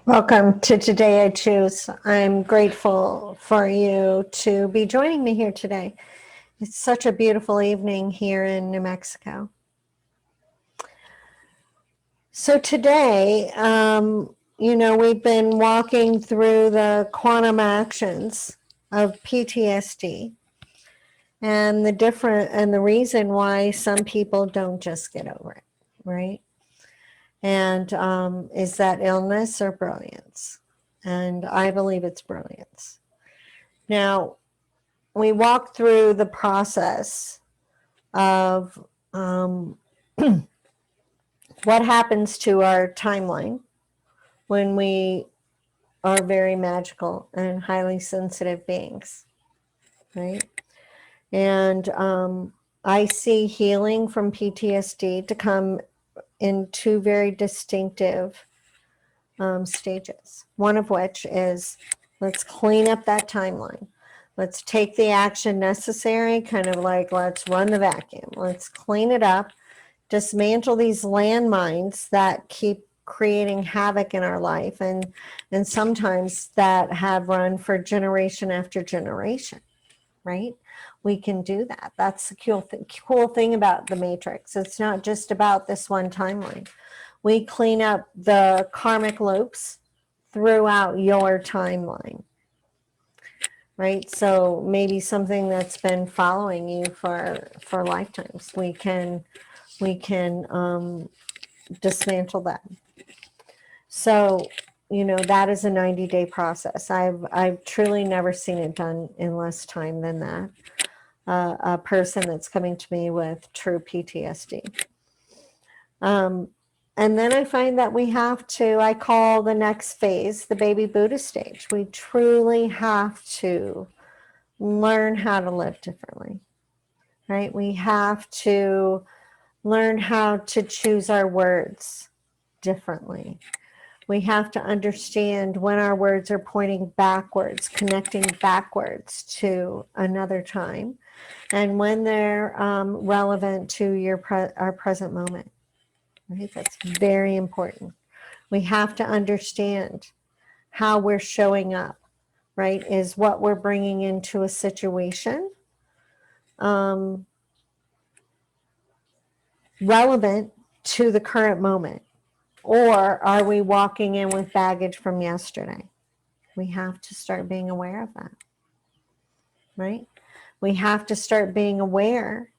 Welcome to Today I Choose. I'm grateful for you to be joining me here today. It's such a beautiful evening here in New Mexico. So today, we've been walking through the quantum actions of PTSD and the reason why some people don't just get over it, right? And is that illness or brilliance? And I believe it's brilliance. Now, we walk through the process of what happens to our timeline when we are very magical and highly sensitive beings, right? And I see healing from PTSD to come in two very distinctive stages. One of which is, let's clean up that timeline. Let's take the action necessary, kind of like let's run the vacuum. Let's clean it up, dismantle these landmines that keep creating havoc in our life, and sometimes that have run for generation after generation, right? We can do that. That's the cool thing about the Matrix. It's not just about this one timeline. We clean up the karmic loops throughout your timeline, right? So maybe something that's been following you for lifetimes. We can dismantle that. So that is a 90-day process. I've truly never seen it done in less time than that. A person that's coming to me with true PTSD. And then I find that we have to, I call the next phase the baby Buddha stage. We truly have to learn how to live differently, right? We have to learn how to choose our words differently. We have to understand when our words are pointing backwards, connecting backwards to another time, and when they're relevant to our present moment. Right? That's very important. We have to understand how we're showing up, right? Is what we're bringing into a situation relevant to the current moment? Or are we walking in with baggage from yesterday? We have to start being aware of that, right? We have to start being aware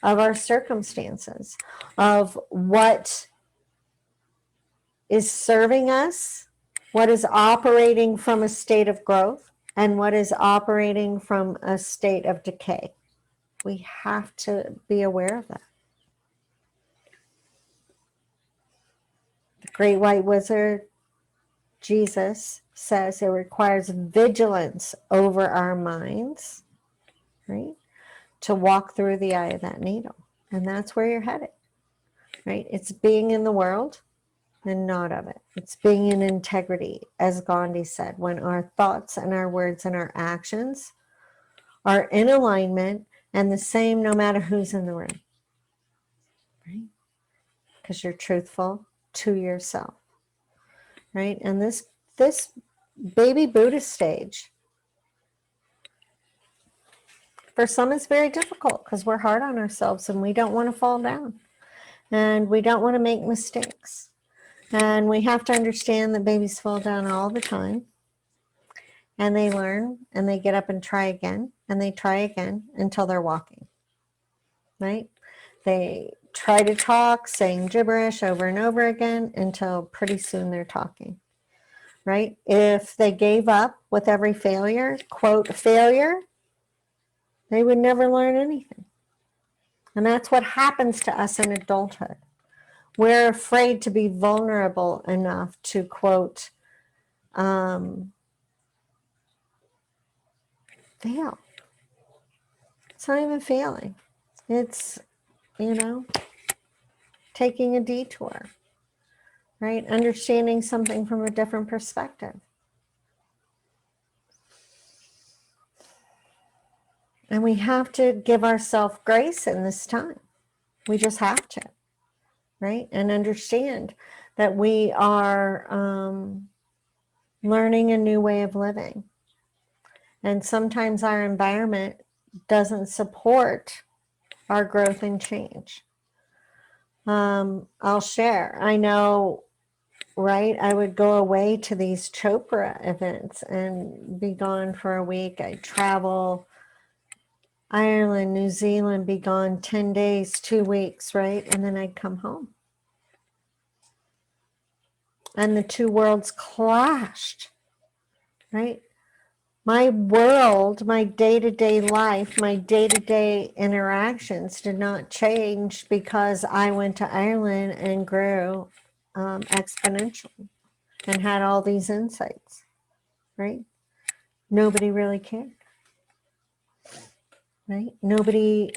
of our circumstances, of what is serving us, what is operating from a state of growth, and what is operating from a state of decay. We have to be aware of that. The Great White Wizard, Jesus, says it requires vigilance over our minds, right, to walk through the eye of that needle. And that's where you're headed, right? It's being in the world and not of it. It's being in integrity, as Gandhi said, when our thoughts and our words and our actions are in alignment and the same no matter who's in the room, right? Because you're truthful to yourself, right? And this baby Buddha stage, for some is very difficult because we're hard on ourselves and we don't want to fall down and we don't want to make mistakes. And we have to understand that babies fall down all the time, and they learn and they get up and try again, and they try again until they're walking, right? They try to talk, saying gibberish over and over again until pretty soon they're talking, right? If they gave up with every failure, quote, failure, they would never learn anything. And that's what happens to us in adulthood. We're afraid to be vulnerable enough to, quote, fail. It's not even failing. It's, taking a detour, right? Understanding something from a different perspective. And we have to give ourselves grace in this time. We just have to, right? And understand that we are learning a new way of living. And sometimes our environment doesn't support our growth and change. I'll share. I know, right? I would go away to these Chopra events and be gone for a week. I'd travel Ireland, New Zealand, be gone 10 days, 2 weeks, right? And then I'd come home. And the two worlds clashed, right? My world, my day-to-day life, my day-to-day interactions did not change because I went to Ireland and grew exponentially and had all these insights, right? Nobody really cared, right? Nobody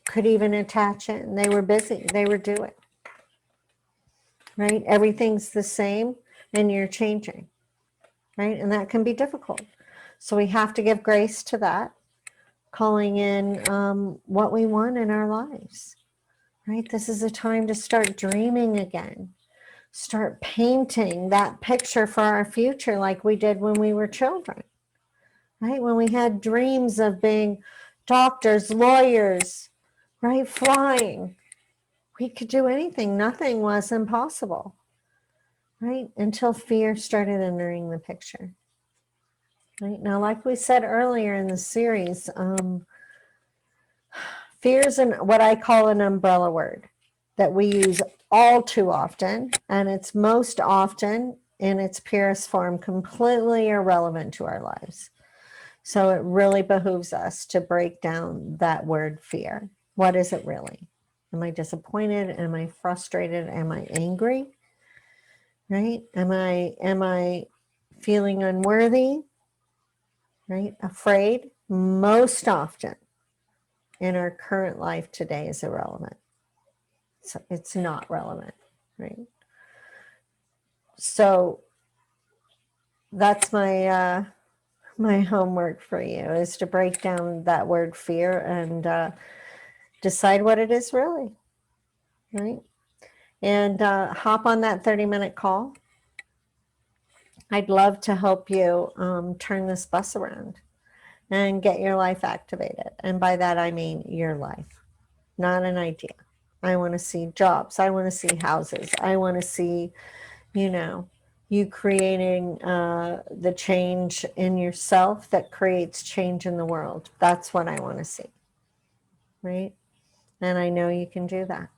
could even attach in. They were busy. They were doing, right? Everything's the same and you're changing, right? And that can be difficult. So we have to give grace to that, calling in what we want in our lives, right? This is a time to start dreaming again. Start painting that picture for our future like we did when we were children, right? When we had dreams of being doctors, lawyers, right? Flying. We could do anything. Nothing was impossible, right? Until fear started entering the picture. Right? Now, like we said earlier in the series, fear is what I call an umbrella word that we use all too often, and it's most often in its purest form completely irrelevant to our lives. So it really behooves us to break down that word fear. What is it really? Am I disappointed? Am I frustrated? Am I angry? Right? Am I feeling unworthy? Right? Afraid? Most often in our current life today is irrelevant. So it's not relevant, right? So that's my my homework for you, is to break down that word fear and decide what it is really, right? And hop on that 30-minute call. I'd love to help you turn this bus around and get your life activated. And by that, I mean your life, not an idea. I want to see jobs. I want to see houses. I want to see, you creating the change in yourself that creates change in the world. That's what I want to see, right? And I know you can do that.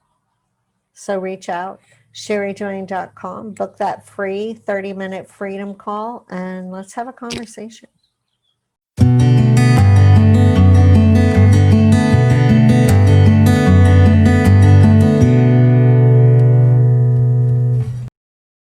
So reach out, CherieDoyen.com, book that free 30-minute freedom call, and let's have a conversation.